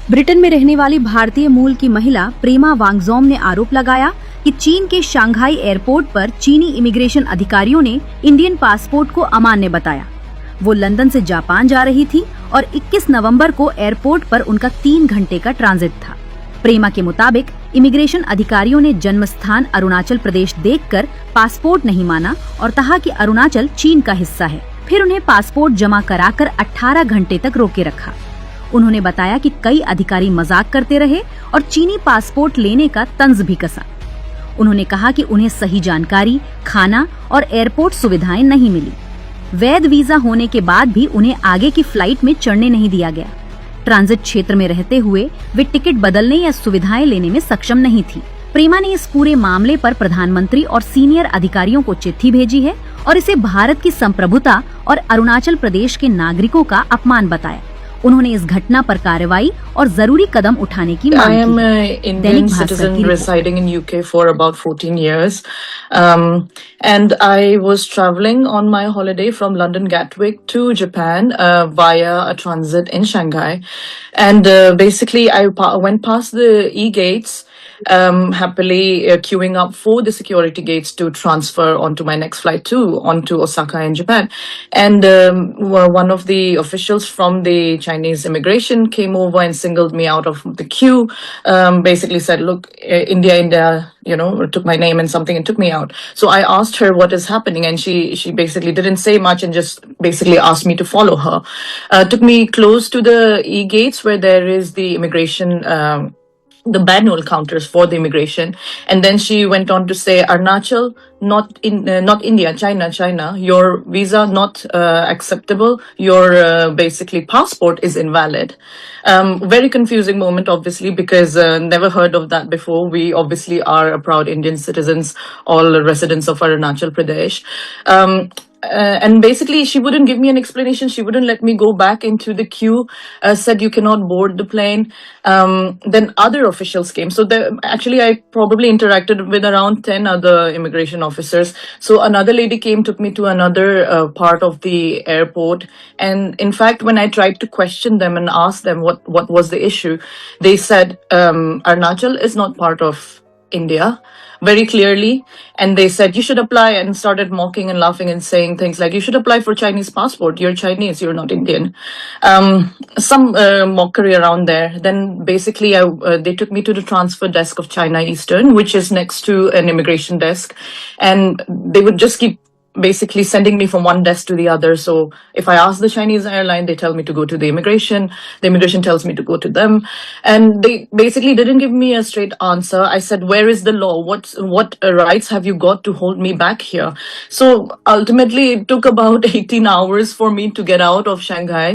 Britain में रहने वाली भारतीय मूल की महिला प्रेमा वांगजोम ने आरोप लगाया कि चीन के शंघाई एयरपोर्ट पर चीनी इमिग्रेशन अधिकारियों ने इंडियन पासपोर्ट को अमान्य बताया। वो लंदन से जापान जा रही थी और 21 नवंबर को एयरपोर्ट पर उनका 3 घंटे का ट्रांजिट था। प्रेमा के मुताबिक इमिग्रेशन अधिकारियों ने जन्म स्थान अरुणाचल प्रदेश देखकर पासपोर्ट नहीं माना और कहा कि अरुणाचल चीन का हिस्सा है। फिर उन्हें पासपोर्ट जमा कराकर 18 घंटे तक रोके रखा। उन्होंने बताया कि कई अधिकारी मजाक करते रहे और चीनी पासपोर्ट लेने का तंज भी कसा। उन्होंने कहा कि उन्हें सही जानकारी, खाना और एयरपोर्ट सुविधाएं नहीं मिली। वैध वीजा होने के बाद भी उन्हें आगे की फ्लाइट में चढ़ने नहीं दिया गया। ट्रांजिट क्षेत्र में रहते हुए वे टिकट बदलने या सुविधाएं लेने में सक्षम नहीं थी। प्रेमा ने इस पूरे मामले पर प्रधानमंत्री और सीनियर अधिकारियों को चिट्ठी भेजी है और इसे भारत की संप्रभुता और अरुणाचल प्रदेश के नागरिकों का अपमान बताया। उन्होंने इस घटना पर कार्रवाई और जरूरी कदम उठाने की मांग की। I am an Indian citizen residing in UK for about 14 years. And I was traveling on my holiday from London Gatwick to Japan via a transit in Shanghai. And basically I went past the E-gates, happily queuing up for the security gates to transfer onto my next flight onto Osaka in Japan. And one of the officials from the Chinese immigration came over and singled me out of the queue, basically said, look, India, took my name and something and took me out. So I asked her what is happening, and she basically didn't say much and just basically asked me to follow her. Took me close to the E-gates where there is the immigration the manual counters for the immigration, and then she went on to say, Arunachal, not India, China, your visa not acceptable, your basically passport is invalid. Very confusing moment, obviously, because never heard of that before. We obviously are a proud Indian citizens, all residents of Arunachal Pradesh. And basically she wouldn't give me an explanation. She wouldn't let me go back into the queue, said you cannot board the plane. Then other officials came. So actually I probably interacted with around 10 other immigration officers. So another lady came, took me to another part of the airport. And in fact, when I tried to question them and ask them what was the issue, they said, Arunachal is not part of India, very clearly. And they said, you should apply, and started mocking and laughing and saying things like, you should apply for Chinese passport. You're Chinese, you're not Indian. Some mockery around there. Then basically they took me to the transfer desk of China Eastern, which is next to an immigration desk. And they would just keep basically sending me from one desk to the other. So if I ask the Chinese airline, they tell me to go to the immigration tells me to go to them. And they basically didn't give me a straight answer. I said, where is the law? What rights have you got to hold me back here? So ultimately it took about 18 hours for me to get out of Shanghai.